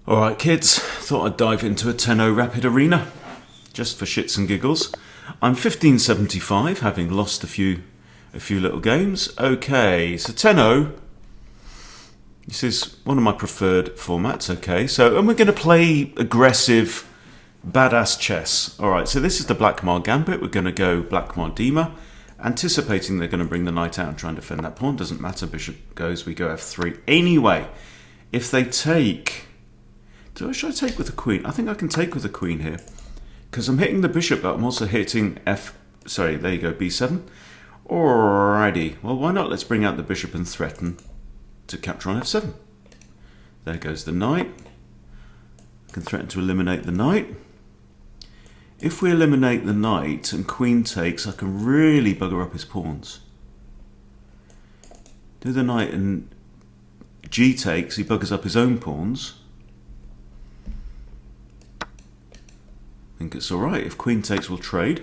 Alright kids, thought I'd dive into a 10-0 Rapid Arena, just for shits and giggles. I'm 1575, having lost a few little games. Okay, so 10-0, this is one of my preferred formats, okay. So, and we're going to play aggressive, badass chess. Alright, so this is the Blackmar Gambit, we're going to go Blackmar Dima, anticipating they're going to bring the knight out and try and defend that pawn. Doesn't matter, bishop goes, we go f3. Anyway, if they take... should I take with the queen? I think I can take with the queen here. Because I'm hitting the bishop, but I'm also hitting there you go, b7. Alrighty. Well, why not? Let's bring out the bishop and threaten to capture on f7. There goes the knight. I can threaten to eliminate the knight. If we eliminate the knight and queen takes, I can really bugger up his pawns. Do the knight and g takes, he buggers up his own pawns. I think it's alright. If queen takes, we'll trade.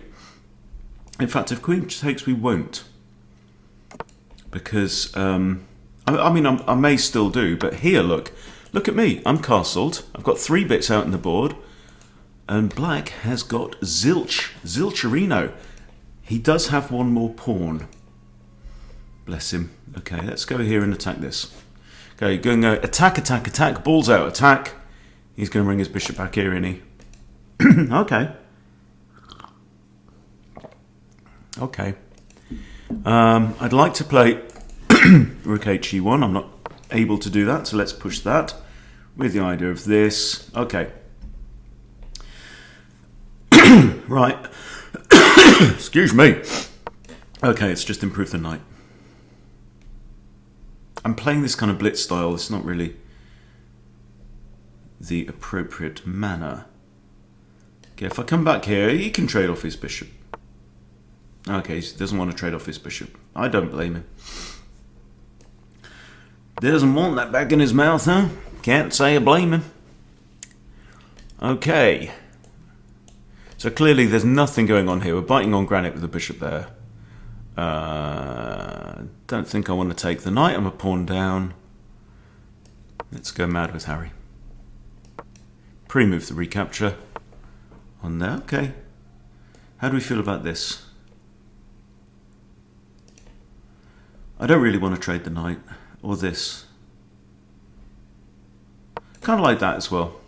In fact, if queen takes, we won't. Because, I may still do, but here, look at me. I'm castled. I've got 3 bits out in the board. And black has got Zilcherino. He does have one more pawn. Bless him. Okay, let's go here and attack this. Okay, going to attack, balls out, attack. He's going to bring his bishop back here, isn't he? Okay. I'd like to play Rook H1. I'm not able to do that, so let's push that with the idea of this. Okay. Right. Excuse me. Okay, it's just improved the knight. I'm playing this kind of blitz style. It's not really the appropriate manner. Okay, if I come back here, he can trade off his bishop. Okay, he doesn't want to trade off his bishop. I don't blame him. Doesn't want that back in his mouth, huh? Can't say I blame him. Okay. So clearly there's nothing going on here. We're biting on granite with the bishop there. Don't think I want to take the knight. I'm a pawn down. Let's go mad with Harry. Pre-move the recapture. On there, okay. How do we feel about this? I don't really want to trade the knight, or this. Kind of like that as well.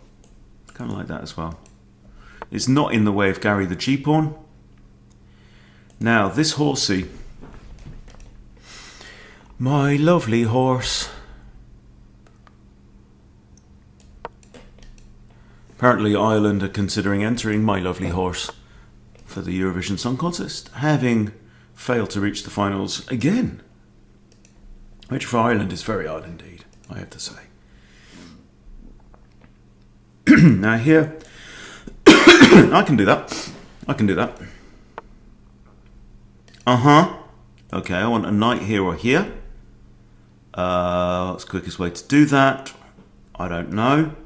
It's not in the way of Gary the G-pawn. Now, this horsey. My lovely horse. Apparently Ireland are considering entering My Lovely Horse for the Eurovision Song Contest, having failed to reach the finals again. Which for Ireland is very odd indeed, I have to say. Now here, I can do that. Okay, I want a knight here or here. What's the quickest way to do that? I don't know.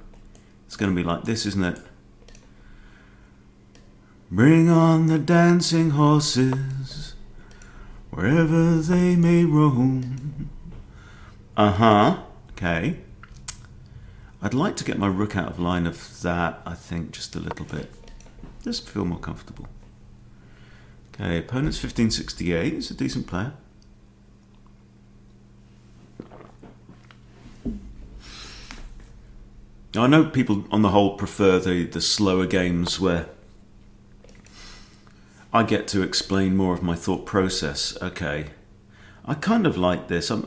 It's going to be like this, isn't it? Bring on the dancing horses, wherever they may roam. Okay. I'd like to get my rook out of line of that, I think, just a little bit. Just feel more comfortable. Okay, opponent's 1568. He's a decent player. I know people on the whole prefer the slower games where I get to explain more of my thought process. Okay, I kind of like this. I'd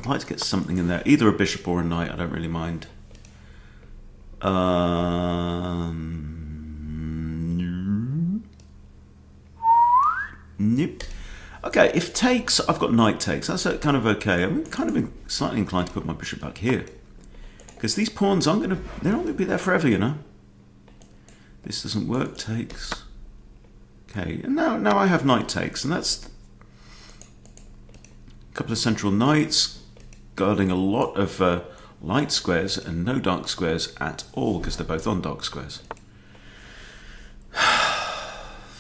like to get something in there, either a bishop or a knight. I don't really mind. Nope. Okay, if takes, I've got knight takes. That's kind of okay. I'm kind of slightly inclined to put my bishop back here. Because these pawns, they're not going to be there forever, you know. This doesn't work, takes. Okay, and now I have knight takes, and that's a couple of central knights, guarding a lot of light squares and no dark squares at all, because they're both on dark squares.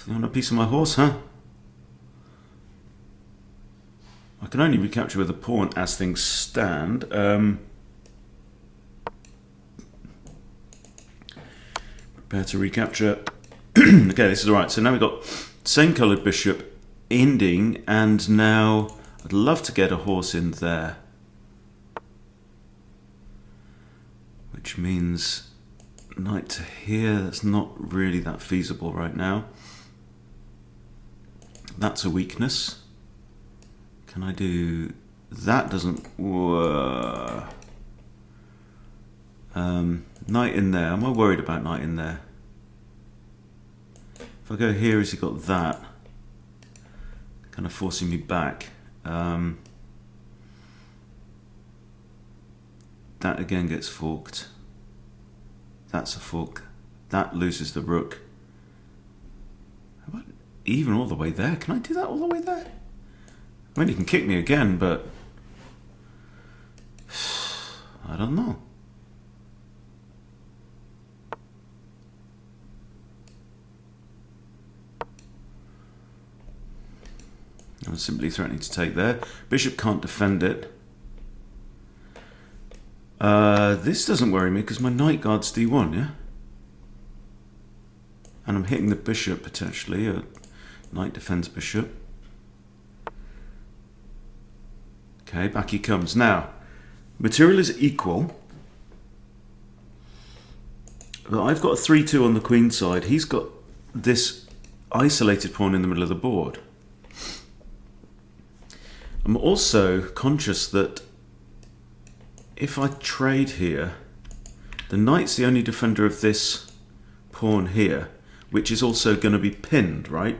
You want a piece of my horse, huh? I can only recapture with a pawn as things stand. Prepare to recapture. Okay, this is alright. So now we've got same coloured bishop ending, and now I'd love to get a horse in there. Which means knight to here. That's not really that feasible right now. That's a weakness. Can I do... That doesn't work. Knight in there. Am I worried about knight in there? If I go here, has he got that? Kind of forcing me back. That again gets forked. That's a fork. That loses the rook. How about even all the way there? Can I do that all the way there? I mean, he can kick me again, but I don't know. I'm simply threatening to take there. Bishop can't defend it. This doesn't worry me because my knight guards d1, yeah? And I'm hitting the bishop potentially. Knight defends bishop. Okay, back he comes. Now, material is equal. But I've got a 3-2 on the queen side. He's got this isolated pawn in the middle of the board. I'm also conscious that if I trade here, the knight's the only defender of this pawn here, which is also going to be pinned, right?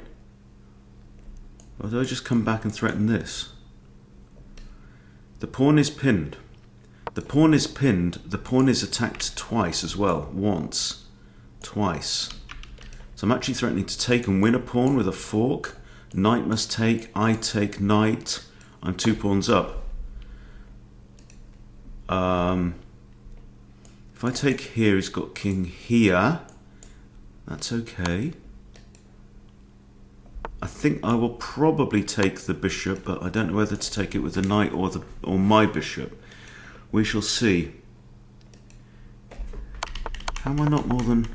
Or do I just come back and threaten this? The pawn is pinned. The pawn is pinned. The pawn is attacked twice as well. Once. Twice. So I'm actually threatening to take and win a pawn with a fork. Knight must take. I take knight. I'm 2 pawns up. If I take here, he's got king here. That's okay. I think I will probably take the bishop, but I don't know whether to take it with the knight or my bishop. We shall see. How am I not more than...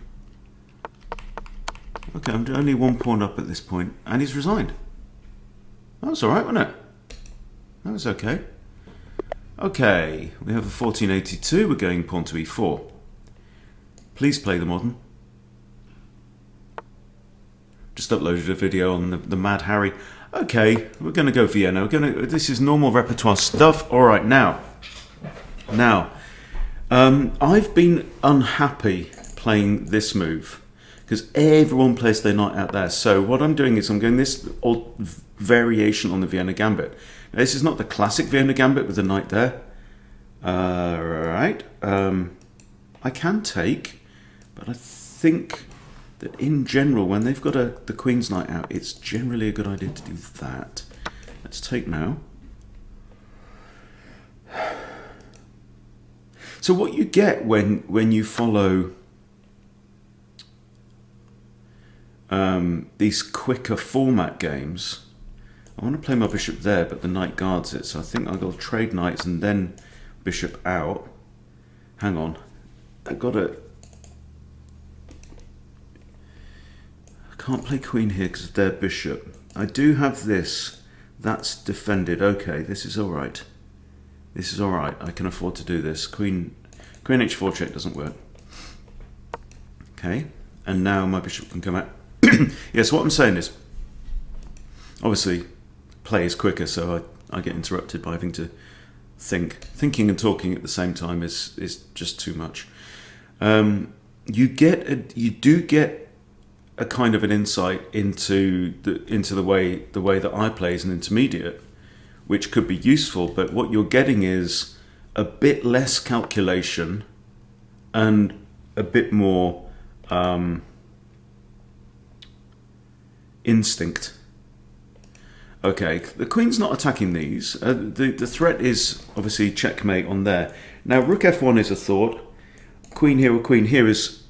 Okay, I'm only 1 pawn up at this point, and he's resigned. That was alright, wasn't it? That was okay. Okay, we have a 1482. We're going pawn to e4. Please play the modern. Just uploaded a video on the Mad Harry. Okay, we're going to go Vienna. This is normal repertoire stuff. All right, now, I've been unhappy playing this move because everyone plays their knight out there. So what I'm doing is I'm going this old variation on the Vienna Gambit. Now, this is not the classic Vienna Gambit with the knight there. Right. I can take, but I think that in general, when they've got the Queen's Knight out, it's generally a good idea to do that. Let's take now. So what you get when you follow these quicker format games, I want to play my bishop there, but the knight guards it, so I think I'll go trade knights and then bishop out. Hang on, I can't play queen here because of their bishop. I do have this. That's defended. Okay, this is all right. This is all right. I can afford to do this. Queen h4 check doesn't work. Okay, and now my bishop can come out. Yes, what I'm saying is, obviously, play is quicker, so I get interrupted by having to think. Thinking and talking at the same time is just too much. You do get a kind of an insight into the way that I play as an intermediate, which could be useful. But what you're getting is a bit less calculation and a bit more instinct. Okay, the queen's not attacking these. The threat is obviously checkmate on there. Now rook f1 is a thought. Queen here or queen here is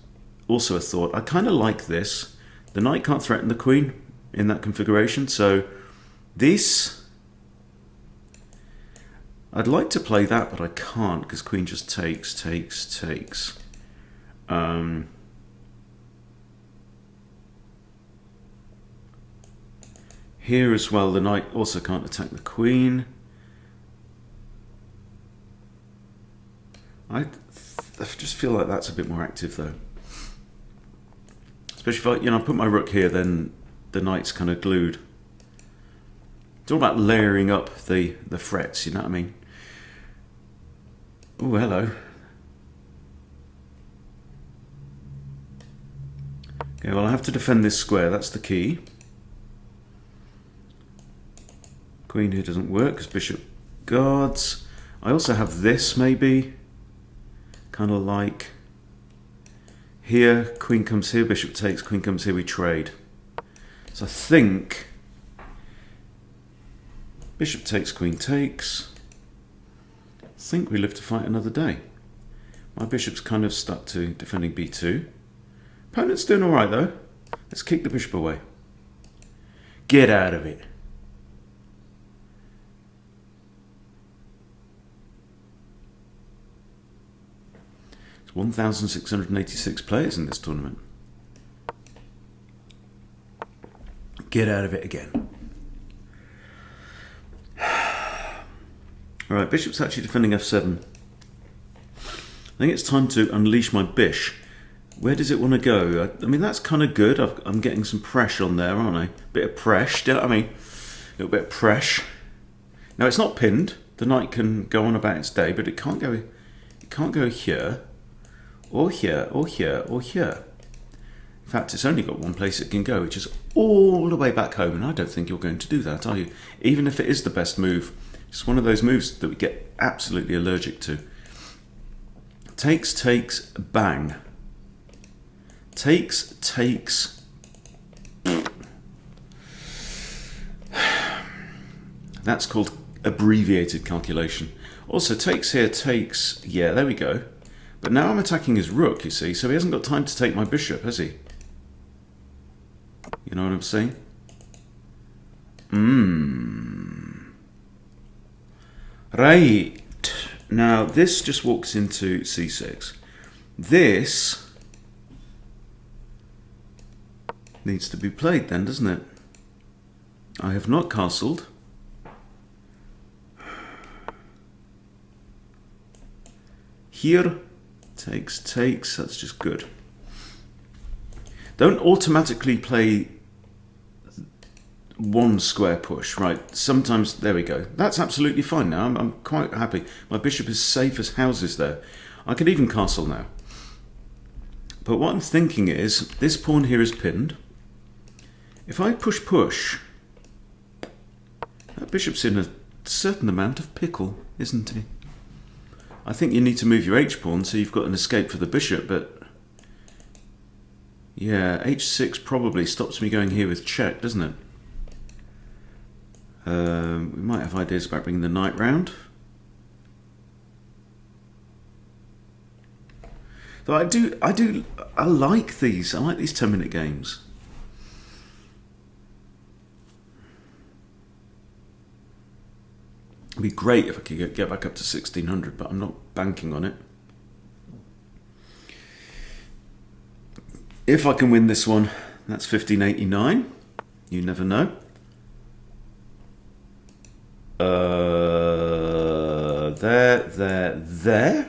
also a thought. I kind of like this. The knight can't threaten the queen in that configuration, so this... I'd like to play that, but I can't because queen just takes. Here as well, the knight also can't attack the queen. I just feel like that's a bit more active though. Especially if I put my rook here, then the knight's kind of glued. It's all about layering up the frets, you know what I mean? Oh, hello. Okay, well I have to defend this square, that's the key. Queen here doesn't work because bishop guards. I also have this maybe. Kind of like here, queen comes here, bishop takes, queen comes here, we trade. So I think bishop takes, queen takes. I think we live to fight another day. My bishop's kind of stuck to defending b2. Opponent's doing all right though. Let's kick the bishop away. Get out of it. It's 1,686 players in this tournament. Get out of it again. Alright, bishop's actually defending f7. I think it's time to unleash my bish. Where does it want to go? I mean, that's kind of good. I'm getting some pressure on there, aren't I? Bit of pressure, do you know what I mean? A little bit of pressure. Now, it's not pinned. The knight can go on about its day, but it can't go here, or here, or here, or here. In fact, it's only got one place it can go, which is all the way back home, and I don't think you're going to do that, are you? Even if it is the best move. It's one of those moves that we get absolutely allergic to. Takes, takes, bang. Takes, takes. That's called abbreviated calculation. Also, takes here, takes. Yeah, there we go. But now I'm attacking his rook, you see, so he hasn't got time to take my bishop, has he? You know what I'm saying? Right. Now, this just walks into c6. This needs to be played then, doesn't it? I have not castled. Here, takes, takes, that's just good. Don't automatically play one square push, right? Sometimes, there we go. That's absolutely fine now. I'm quite happy. My bishop is safe as houses there. I can even castle now. But what I'm thinking is, this pawn here is pinned. If I push, push, that bishop's in a certain amount of pickle, isn't he? I think you need to move your h-pawn so you've got an escape for the bishop, but yeah, h6 probably stops me going here with check, doesn't it? We might have ideas about bringing the knight round. Though I like these. I like these 10-minute games. It'd be great if I could get back up to 1600, but I'm not banking on it. If I can win this one, that's 1589. You never know. There.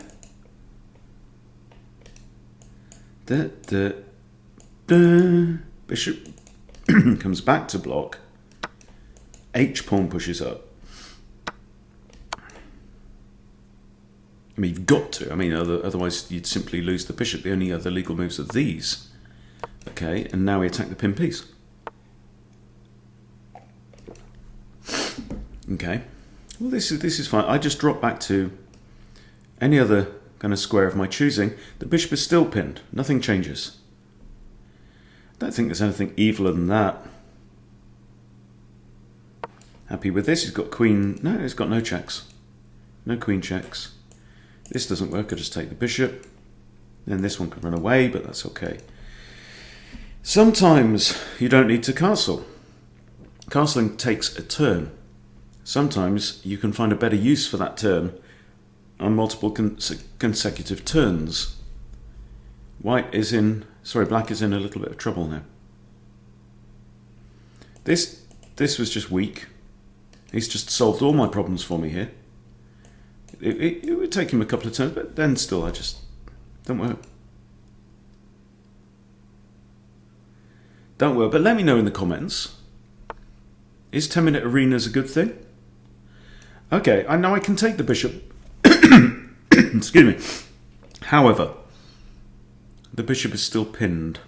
Bishop comes back to block. H-pawn pushes up. I mean, you've got to. I mean, otherwise you'd simply lose the bishop. The only other legal moves are these. Okay, and now we attack the pin piece. Okay. Well, this is fine. I just drop back to any other kind of square of my choosing. The bishop is still pinned. Nothing changes. I don't think there's anything eviler than that. Happy with this. He's got queen. No, he's got no checks. No queen checks. This doesn't work. I just take the bishop. Then this one can run away, but that's okay. Sometimes you don't need to castle. Castling takes a turn. Sometimes you can find a better use for that turn on multiple consecutive turns. Black is in a little bit of trouble now. This This was just weak. He's just solved all my problems for me here. It would take him a couple of turns, but then still, I just don't work. Don't work. But let me know in the comments. Is 10-minute arenas a good thing? Okay, I know I can take the bishop. Excuse me. However, the bishop is still pinned.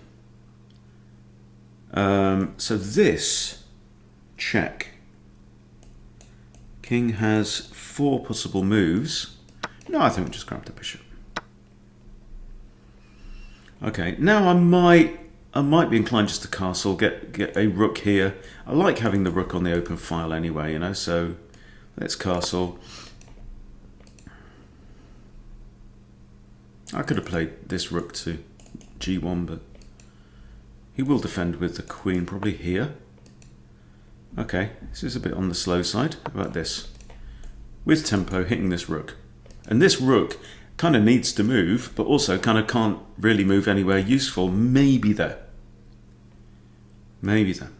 So this, check. King has 4 possible moves. No, I think we'll just grab the bishop. Okay, now I might be inclined just to castle, get a rook here. I like having the rook on the open file anyway, you know, so let's castle. I could have played this rook to g1, but he will defend with the queen probably here. Okay, this is a bit on the slow side. How about this? With tempo, hitting this rook. And this rook kind of needs to move, but also kind of can't really move anywhere useful. Maybe there. Maybe there.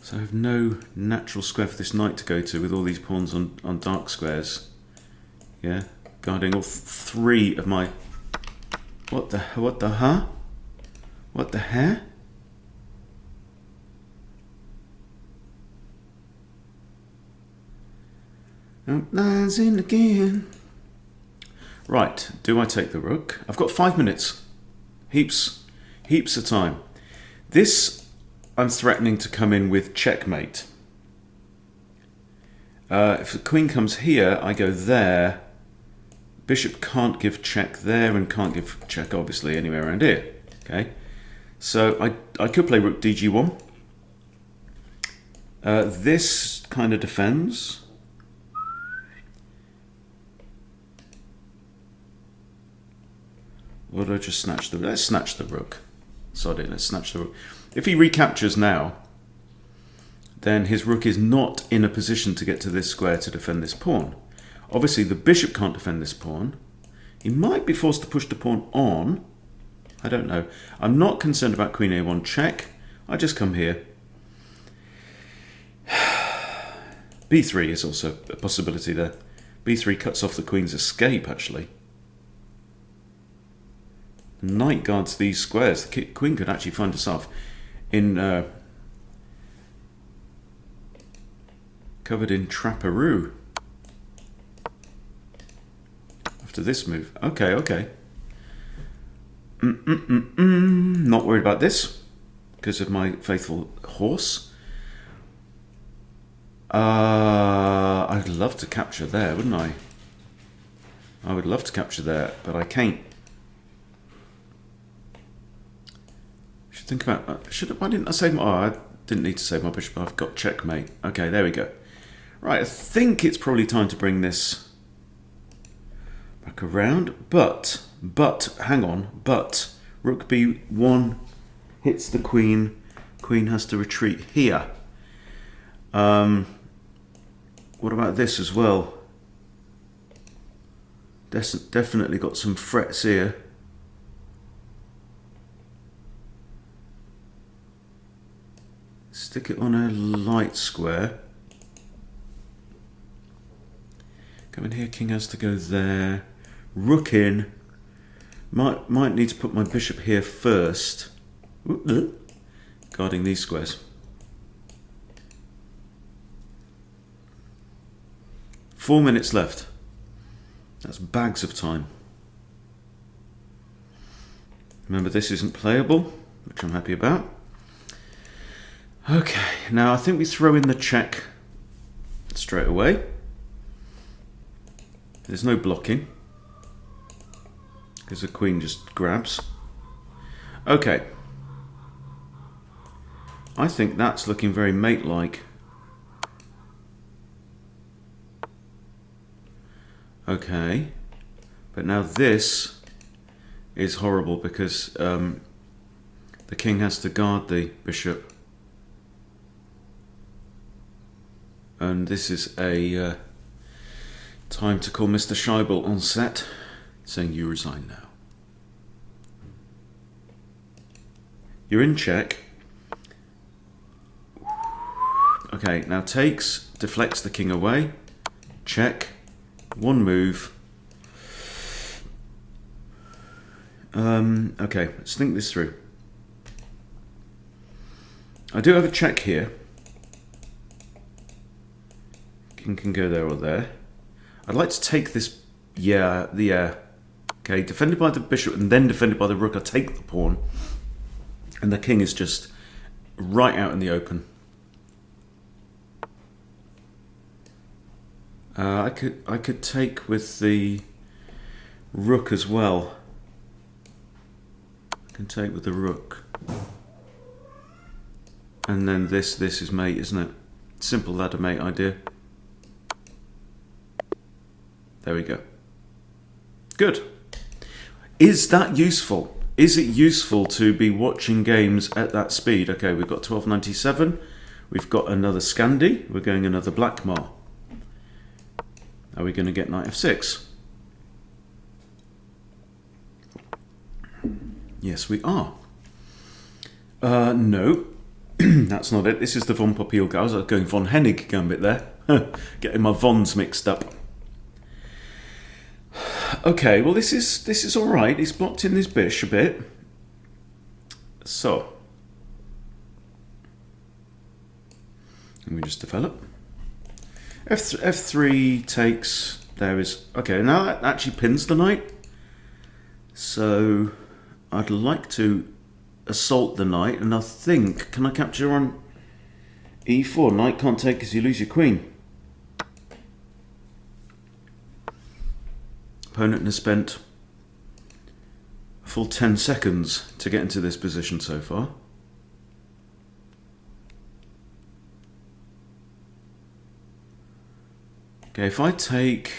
So I have no natural square for this knight to go to with all these pawns on dark squares. Yeah, guarding all 3 of my... What the hell? What the hell? Lines in again. Right, do I take the rook? I've got 5 minutes. Heaps of time. This, I'm threatening to come in with checkmate. If the queen comes here, I go there. Bishop can't give check there and can't give check, obviously, anywhere around here. Okay, so I could play rook dg1. This kind of defends. Or do I just snatch the... Let's snatch the rook. Sod it, let's snatch the rook. If he recaptures now, then his rook is not in a position to get to this square to defend this pawn. Obviously, the bishop can't defend this pawn. He might be forced to push the pawn on. I don't know. I'm not concerned about queen a1 check. I just come here. b3 is also a possibility there. b3 cuts off the queen's escape, actually. Knight guards these squares. The queen could actually find herself in covered in trapperoo after this move. Okay. Not worried about this because of my faithful horse. I'd love to capture there, wouldn't I? I would love to capture there, but I can't. Think about why didn't I save my... Oh, I didn't need to save my bishop. I've got checkmate. Okay, there we go. Right, I think it's probably time to bring this back around. But hang on. But rook b1 hits the queen. Queen has to retreat here. What about this as well? Definitely got some frets here. Stick it on a light square. Come in here, king has to go there. Rook in. Might need to put my bishop here first. Guarding these squares. 4 minutes left. That's bags of time. Remember, this isn't playable, which I'm happy about. Okay, now I think we throw in the check straight away. There's no blocking because the queen just grabs. Okay, I think that's looking very mate-like. Okay, but now this is horrible because the king has to guard the bishop. And this is a time to call Mr. Scheibel on set, saying you resign now. You're in check. Okay, now takes, deflects the king away. Check. One move. Okay, let's think this through. I do have a check here. King can go there or there. I'd like to take this. Yeah, the okay, defended by the bishop and then defended by the rook. I take the pawn, and the king is just right out in the open. I could take with the rook as well. I can take with the rook, and then this is mate, isn't it? Simple ladder mate idea. There we go. Good. Is that useful? Is it useful to be watching games at that speed? Okay, we've got 1297. We've got another Scandi. We're going another Blackmar. Are we going to get knight f6? Yes, we are. No, that's not it. This is the von Popielga. I was going von Hennig gambit there. Getting my Vons mixed up. Okay, well this is all right. He's blocked in this bish a bit. So, let me just develop. F3 takes. There is. Okay, now that actually pins the knight. So, I'd like to assault the knight, and I think, can I capture on E4? Knight can't take because you lose your queen. Opponent has spent a full 10 seconds to get into this position so far. Okay, if I take,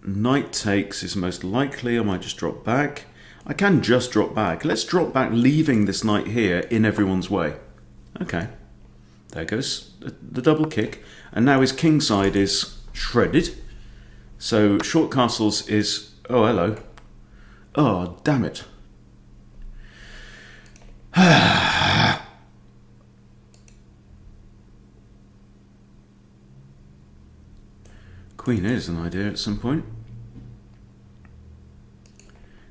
knight takes is most likely. I might just drop back. I can just drop back. Let's drop back, leaving this knight here in everyone's way. Okay, there goes the double kick. And now his king side is shredded. So short castles is... Oh, hello. Oh, damn it. Queen is an idea at some point.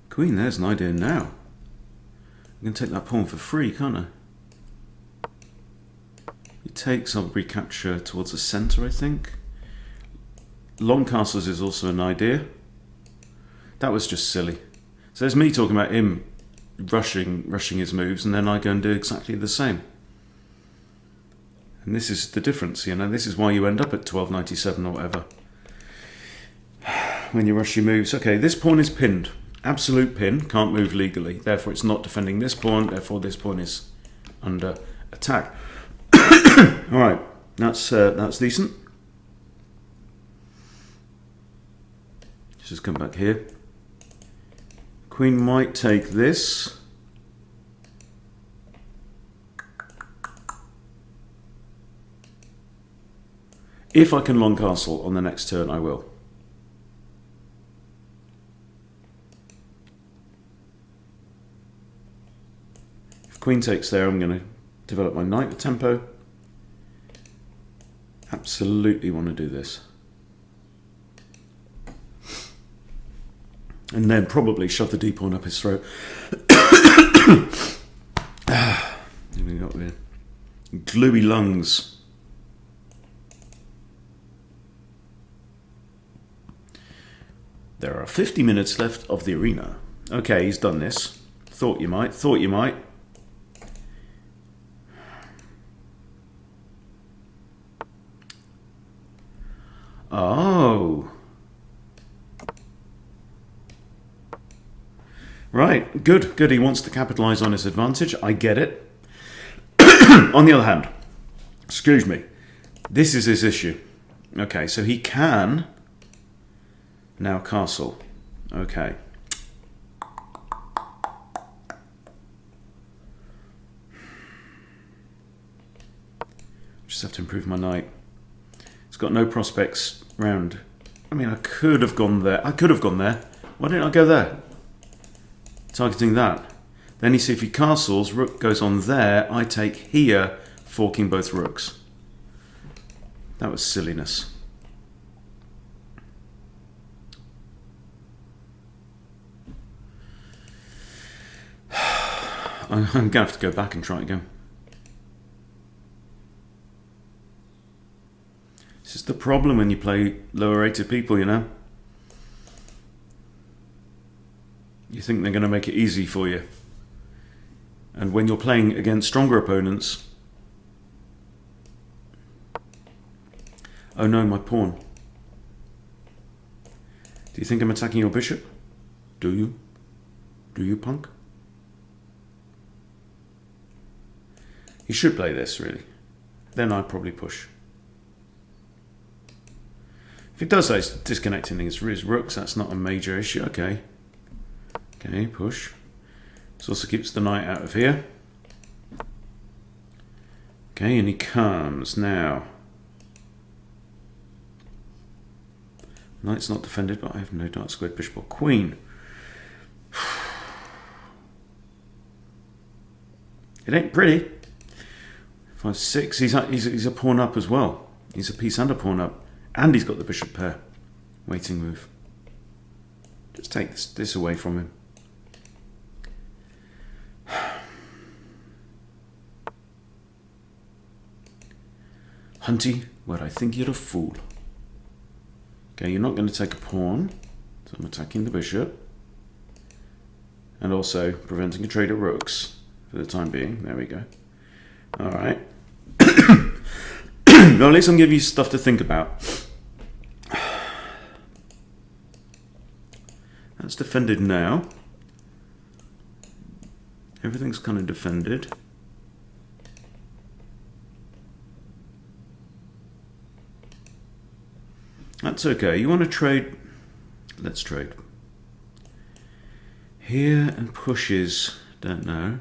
Queen, there's an idea now. I can take that pawn for free, can't I? He takes, I'll recapture towards the centre, I think. Long castles is also an idea. That was just silly. So there's me talking about him rushing his moves, and then I go and do exactly the same. And this is the difference, you know. This is why you end up at 1297 or whatever. When you rush your moves. Okay, this pawn is pinned. Absolute pin. Can't move legally. Therefore, it's not defending this pawn. Therefore, this pawn is under attack. All right, that's decent. Just come back here. Queen might take this. If I can long castle on the next turn, I will. If queen takes there, I'm going to develop my knight with tempo. Absolutely want to do this. And then probably shove the d pawn up his throat. We got the gluey lungs. There are 50 minutes left of the arena. Okay, he's done this. Thought you might. Thought you might. Oh. Right, good, good. He wants to capitalise on his advantage. I get it. On the other hand, excuse me, this is his issue. Okay, so he can now castle. Okay. Just have to improve my knight. It's got no prospects round. I mean, I could have gone there. I could have gone there. Why didn't I go there? Targeting that. Then you see if he castles, rook goes on there, I take here, forking both rooks. That was silliness. I'm going to have to go back and try it again. This is the problem when you play lower rated people, you know. You think they're going to make it easy for you. And when you're playing against stronger opponents... Oh no, my pawn. Do you think I'm attacking your bishop? Do you? Do you, punk? He should play this, really. Then I'd probably push. If he does that, he's disconnecting his rooks. That's not a major issue. Okay. Okay, push. This also keeps the knight out of here. Okay, and he comes now. Knight's not defended, but I have no dark squared bishop or queen. It ain't pretty. 5-6. He's a pawn up as well. He's a piece and a pawn up, and he's got the bishop pair. Waiting move. Just take this away from him. Hunty, where I think you're a fool. Okay, you're not going to take a pawn, so I'm attacking the bishop. And also preventing a trade of rooks for the time being. There we go. Alright. Well, at least I'm giving you stuff to think about. That's defended now. Everything's kind of defended. That's okay. You want to trade? Let's trade. Here and pushes. Don't know.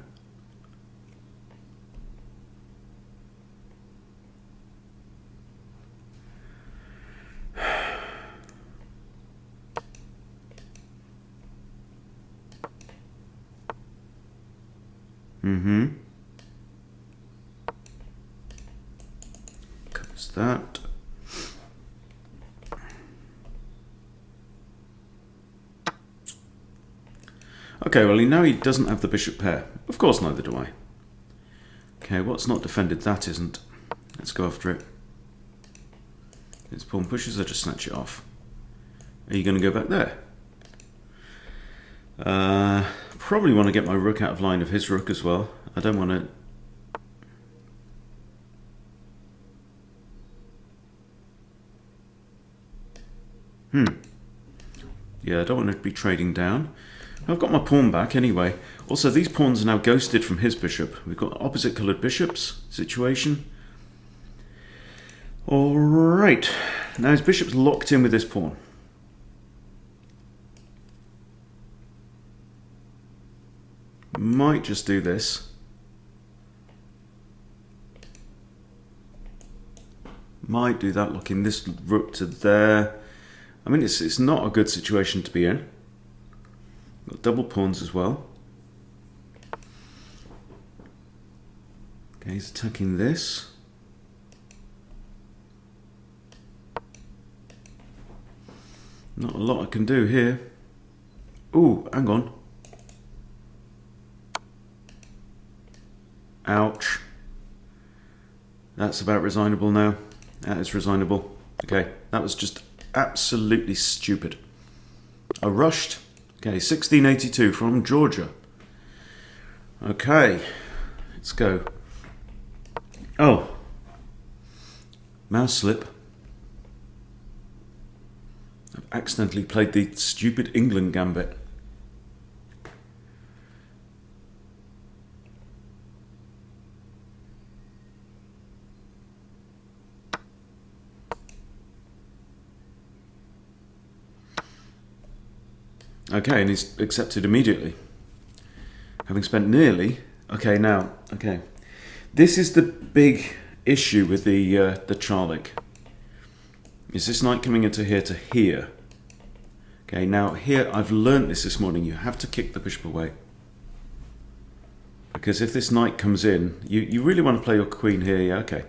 Covers that. Okay, well, now he doesn't have the bishop pair. Of course, neither do I. Okay, what's not defended? That isn't. Let's go after it. His pawn pushes, I just snatch it off. Are you going to go back there? Probably want to get my rook out of line of his rook as well. I don't want to... Yeah, I don't want to be trading down. I've got my pawn back anyway. Also, these pawns are now ghosted from his bishop. We've got opposite coloured bishops situation. Alright. Now his bishop's locked in with this pawn. Might just do this. Might do that, locking this rook to there. I mean, it's not a good situation to be in. Got double pawns as well. Okay, he's attacking this. Not a lot I can do here. Ooh, hang on. Ouch. That's about resignable now. That is resignable. Okay, that was just absolutely stupid. I rushed. Okay, 1682 from Georgia. Okay, let's go. Oh, mouse slip. I've accidentally played the stupid England gambit. Okay, and he's accepted immediately. Having spent nearly... Okay, now, okay. This is the big issue with the Charlik. Is this knight coming into here to here? Okay, now here, I've learnt this morning. You have to kick the bishop away. Because if this knight comes in, you really want to play your queen here, yeah, okay.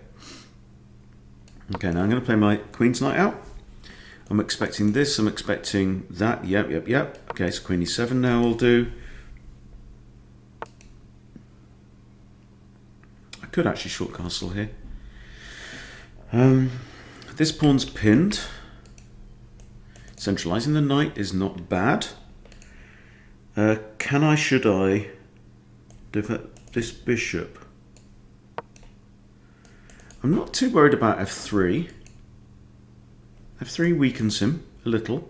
Okay, now I'm going to play my Queen's Knight out. I'm expecting this, I'm expecting that. Yep. Okay, so Queen e7 now will do. I could actually short castle here. This pawn's pinned. Centralizing the knight is not bad. Should I divert this bishop? I'm not too worried about f3. f3 weakens him a little.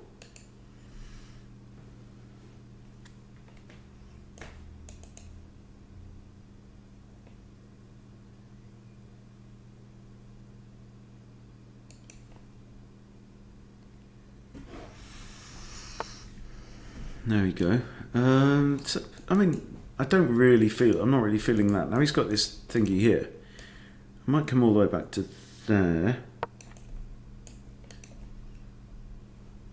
There we go. I mean, I'm not really feeling that. Now he's got this thingy here. I might come all the way back to there.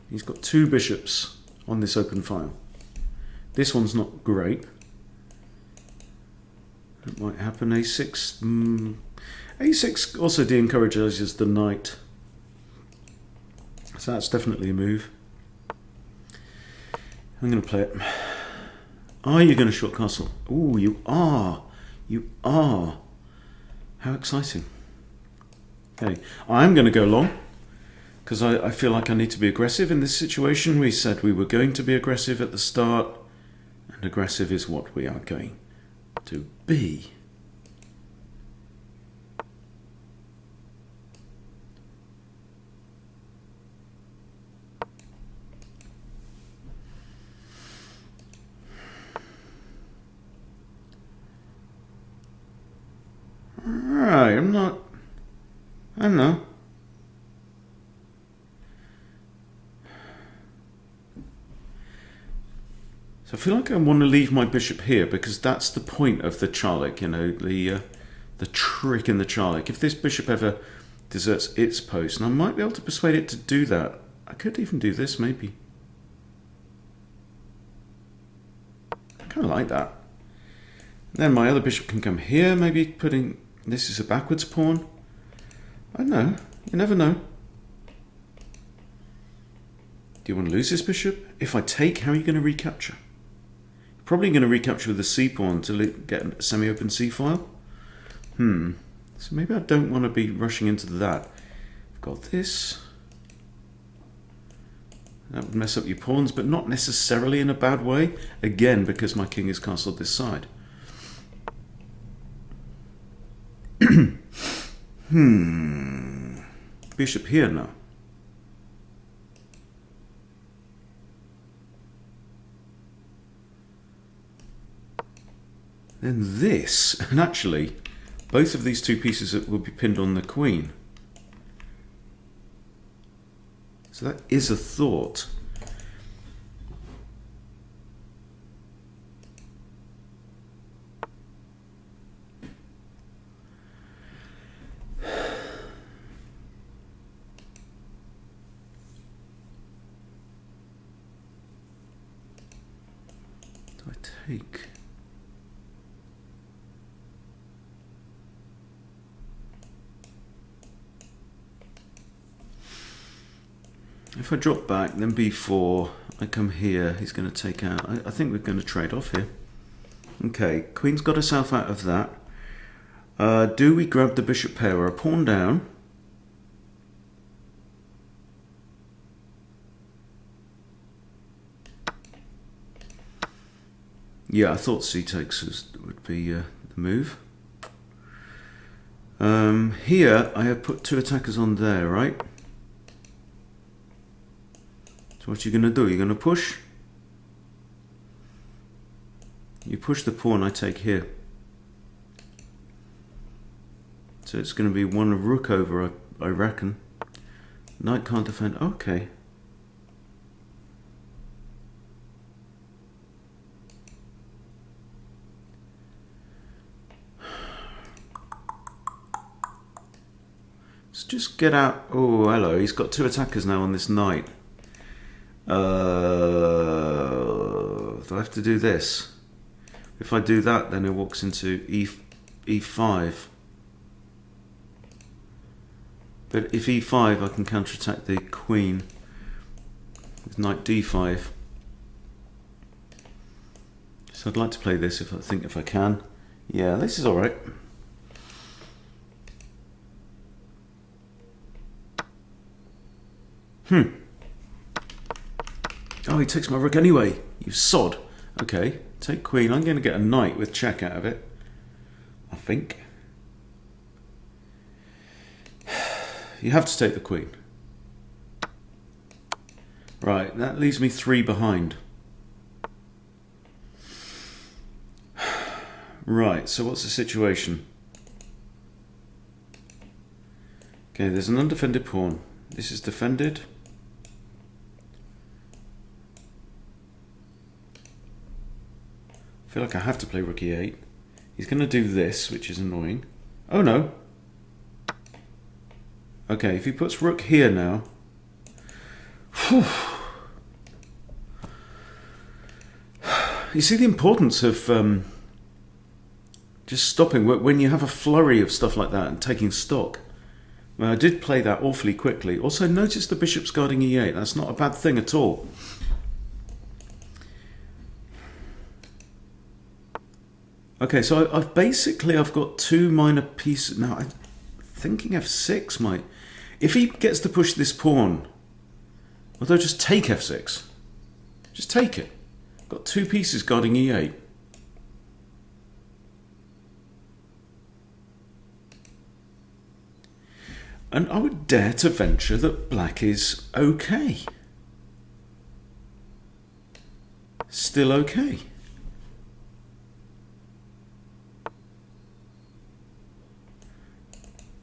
He's got two bishops on this open file. This one's not great. That might happen. a6. a6 also de-encourages the knight. So that's definitely a move. I'm going to play it. Are you going to short castle? Oh, you are. You are. How exciting. Okay, I'm going to go long because I feel like I need to be aggressive in this situation. We said we were going to be aggressive at the start, and aggressive is what we are going to be. Right, I don't know. So I feel like I want to leave my bishop here because that's the point of the Charlik, you know, the trick in the Charlik. If this bishop ever deserts its post, and I might be able to persuade it to do that. I could even do this, maybe. I kind of like that. Then my other bishop can come here, maybe putting... This is a backwards pawn. I don't know. You never know. Do you want to lose this bishop? If I take, how are you going to recapture? You're probably going to recapture with the c pawn to get a semi-open c file. So maybe I don't want to be rushing into that. I've got this. That would mess up your pawns, but not necessarily in a bad way. Again, because my king is castled this side. Bishop here now. Then this, and actually, both of these two pieces will be pinned on the queen. So that is a thought. Take. If I drop back, then b4, I come here, he's going to take out. I think we're going to trade off here. Okay, queen's got herself out of that. Do we grab the bishop pair or a pawn down? Yeah, I thought c takes would be the move. Here, I have put two attackers on there, right? So what you're going to do, you're going to push. You push the pawn, I take here. So it's going to be one rook over, I reckon. Knight can't defend. Okay. Let's just get out. Oh, hello. He's got two attackers now on this knight. Do I have to do this? If I do that, then it walks into e5. But if e5, I can counterattack the queen with knight d5. So I'd like to play this if I can. Yeah, this is all right. Oh, he takes my rook anyway. You sod. Okay, take queen. I'm going to get a knight with check out of it, I think. You have to take the queen. Right, that leaves me 3 behind. Right, so what's the situation? Okay, there's an undefended pawn. This is defended. I feel like I have to play rook e8. He's going to do this, which is annoying. Oh no. Okay, if he puts rook here now. Whew. You see the importance of just stopping when you have a flurry of stuff like that and taking stock. Well, I did play that awfully quickly. Also, notice the bishop's guarding e8. That's not a bad thing at all. Okay, so I've got 2 minor pieces. Now, I'm thinking f6 might... If he gets to push this pawn, although just take f6. Just take it. Got 2 pieces guarding e8. And I would dare to venture that black is okay. Still okay.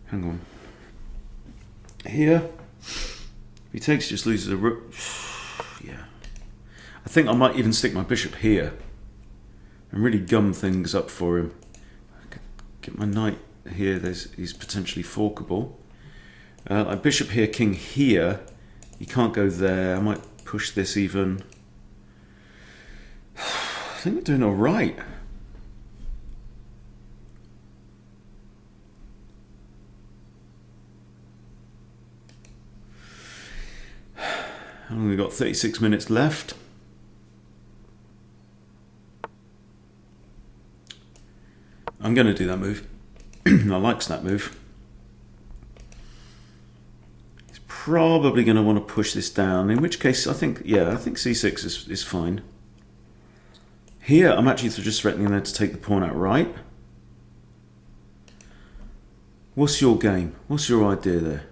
Hang on. Here, if he takes, just loses a rook. Yeah. I think I might even stick my bishop here and really gum things up for him. I could get my knight here. He's potentially forkable. A bishop here, king here. You can't go there. I might push this even. I think we're doing all right. We've got 36 minutes left. I'm going to do that move. I like that move. He's probably going to want to push this down, in which case I think c6 is fine. Here I'm actually just threatening them to take the pawn outright. What's your game? What's your idea there?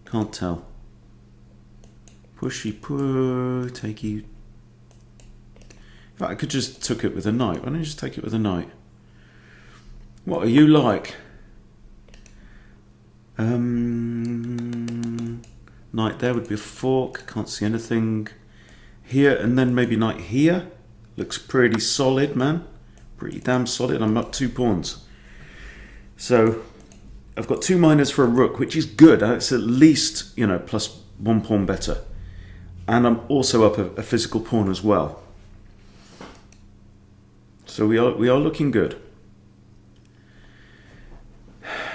Can't tell. Pushy push, take you. In fact, I could just took it with a knight. Why don't you just take it with a knight? What are you like? Knight there would be a fork. Can't see anything here, and then maybe knight here. Looks pretty solid, man. Pretty damn solid. I'm up 2 pawns. So I've got 2 minors for a rook, which is good. It's at least, you know, plus 1 pawn better. And I'm also up a physical pawn as well. So we are looking good.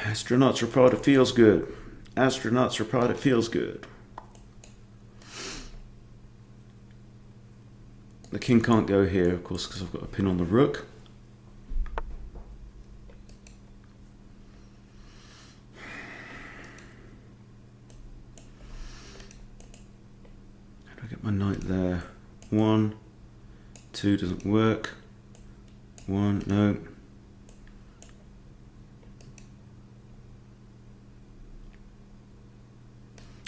Astronauts report it feels good. Astronauts report it feels good. The king can't go here, of course, because I've got a pin on the rook. How do I get my knight there? 1, 2 doesn't work. 1, no.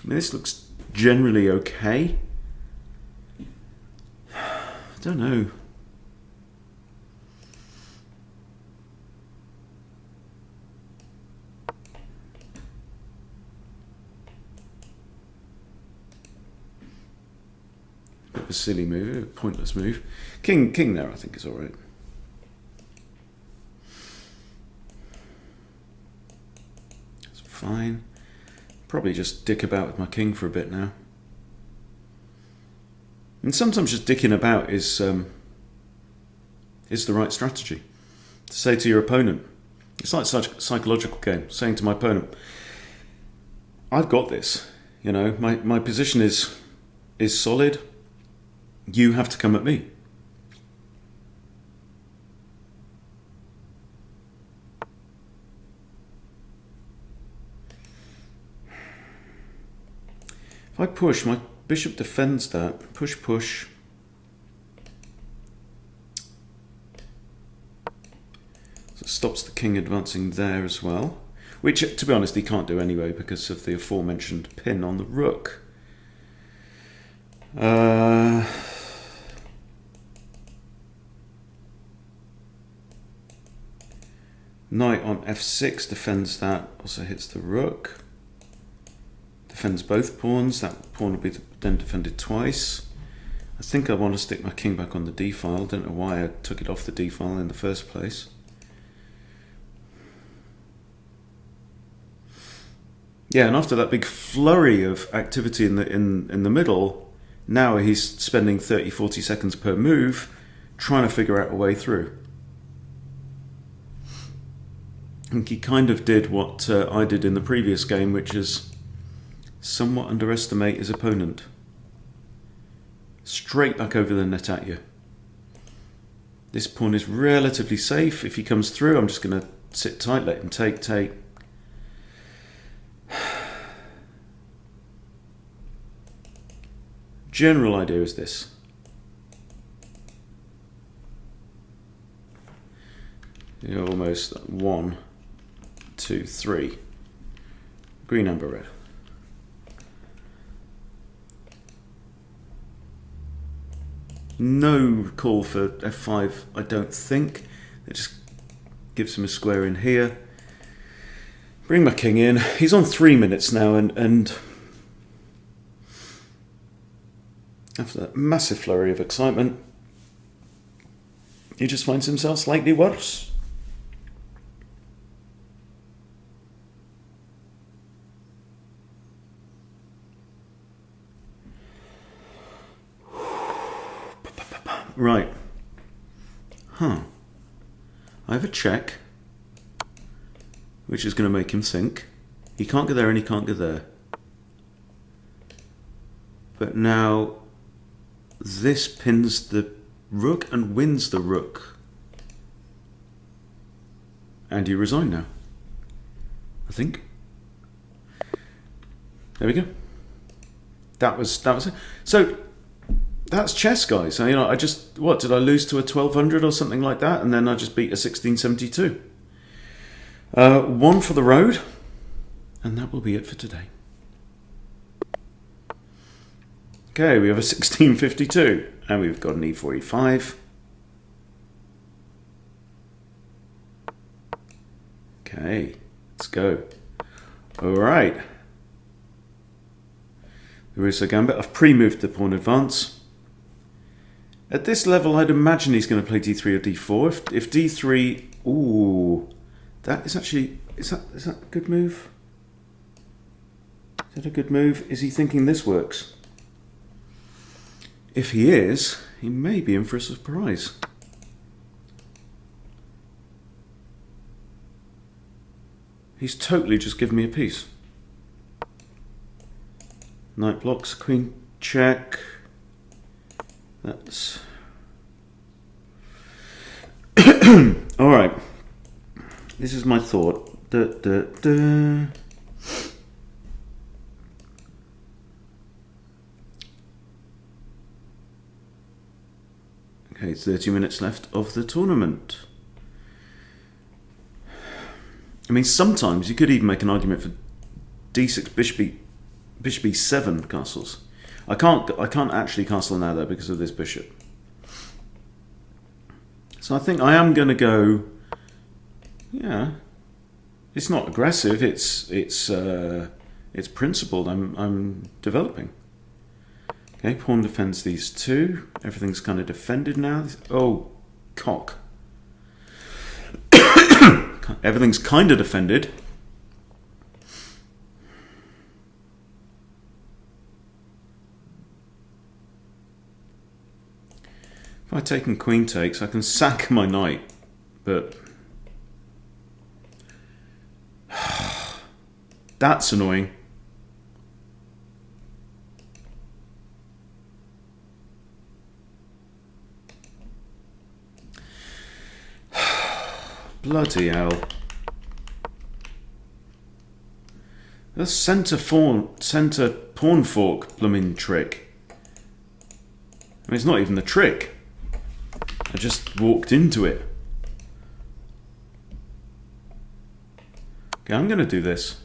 I mean, this looks generally okay. I don't know. Bit of a silly move, a pointless move. King there, I think is all right. It's fine. Probably just dick about with my king for a bit now. And sometimes just dicking about is the right strategy. To say to your opponent, it's like such a psychological game, saying to my opponent, I've got this. You know, my position is solid. You have to come at me. If I push, my bishop defends that. Push, push. So it stops the king advancing there as well. Which, to be honest, he can't do anyway because of the aforementioned pin on the rook. Knight on f6 defends that, also hits the rook. Defends both pawns, that pawn will be then defended twice. I think I want to stick my king back on the d file, don't know why I took it off the d file in the first place. Yeah, and after that big flurry of activity in the middle, now he's spending 30-40 seconds per move trying to figure out a way through. I think he kind of did what I did in the previous game, which is somewhat underestimate his opponent. Straight back over the net at you. This pawn is relatively safe. If he comes through, I'm just going to sit tight, let him take. General idea is this. You're almost 1, 2, 3. Green, amber, red. No call for f5, I don't think. It just gives him a square in here. Bring my king in. He's on 3 minutes now, and after that massive flurry of excitement, he just finds himself slightly worse. Right. I have a check, which is going to make him think. He can't go there and he can't go there. But now this pins the rook and wins the rook. And you resign now, I think. There we go. That was it. So that's chess, guys. You know, did I lose to a 1200 or something like that? And then I just beat a 1672. One for the road. And that will be it for today. Okay, we have a 1652. And we've got an e4, e5. Okay, let's go. All right. There is a gambit. I've pre-moved the pawn advance. At this level, I'd imagine he's going to play d3 or d4. If d3, ooh, that is actually, is that a good move? Is that a good move? Is he thinking this works? If he is, he may be in for a surprise. He's totally just given me a piece. Knight blocks, queen check. That's all right. This is my thought. Okay, 30 minutes left of the tournament. I mean, sometimes you could even make an argument for d6, bishop e7 castles. I can't actually castle now though because of this bishop. So I think I am going to go. Yeah, it's not aggressive. It's principled. I'm developing. Okay, pawn defends these two. Everything's kind of defended now. Oh, cock. Everything's kind of defended. If I take and queen takes, I can sack my knight, but that's annoying. Bloody hell. The centre pawn fork blooming trick. I mean, it's not even the trick. I just walked into it. Okay, I'm going to do this.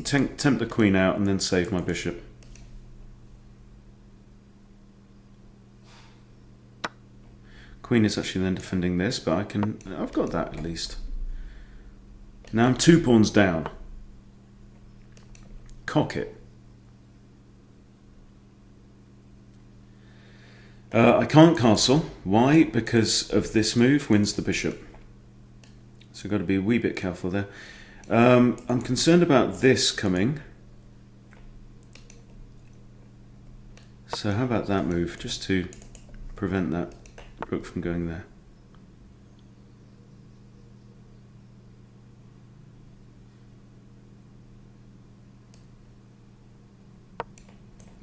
Tempt the queen out and then save my bishop. Queen is actually then defending this, but I've got that at least. Now I'm 2 pawns down. Cock it. I can't castle. Why? Because of this move wins the bishop. So I've got to be a wee bit careful there. I'm concerned about this coming. So how about that move, just to prevent that rook from going there.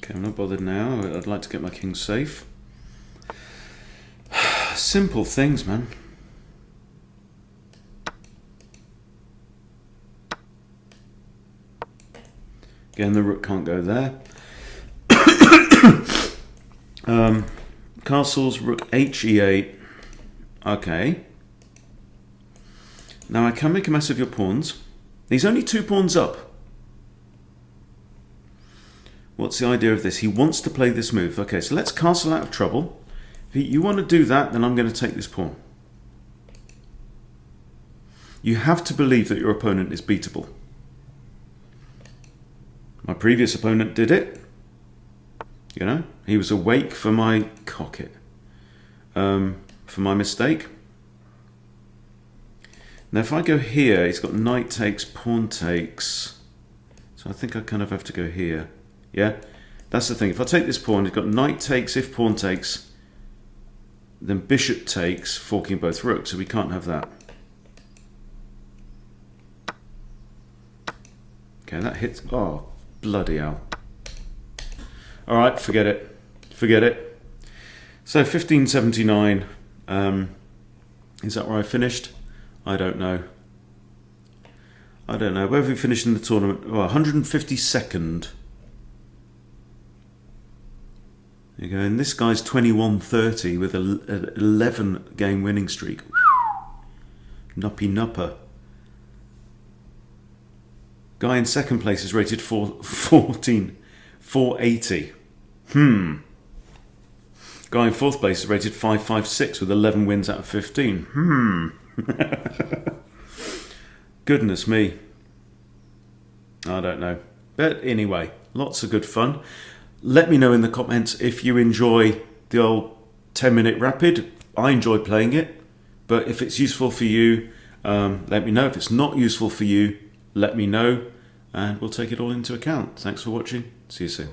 Okay, I'm not bothered now. I'd like to get my king safe. Simple things, man. Again, the rook can't go there. Castles, rook HE8. Okay. Now I can make a mess of your pawns. He's only 2 pawns up. What's the idea of this? He wants to play this move. Okay, so let's castle out of trouble. If you want to do that, then I'm going to take this pawn. You have to believe that your opponent is beatable. My previous opponent did it. You know, he was awake for my cock it. For my mistake. Now if I go here, he's got knight takes, pawn takes. So I think I kind of have to go here. Yeah, that's the thing. If I take this pawn, he's got knight takes, if pawn takes, then bishop takes, forking both rooks, so we can't have that. Okay, that hits. Oh, bloody hell. Alright, forget it. Forget it. So 1579. Is that where I finished? I don't know. I don't know. Where have we finished in the tournament? Oh, 152nd. There you go. And this guy's 21-30 with an 11 game winning streak. Nuppy nupper. Guy in second place is rated 480. Guy in fourth place is rated 556 with 11 wins out of 15. Goodness me. I don't know. But anyway, lots of good fun. Let me know in the comments if you enjoy the old 10-minute rapid. I enjoy playing it. But if it's useful for you, let me know. If it's not useful for you, let me know. And we'll take it all into account. Thanks for watching. See you soon.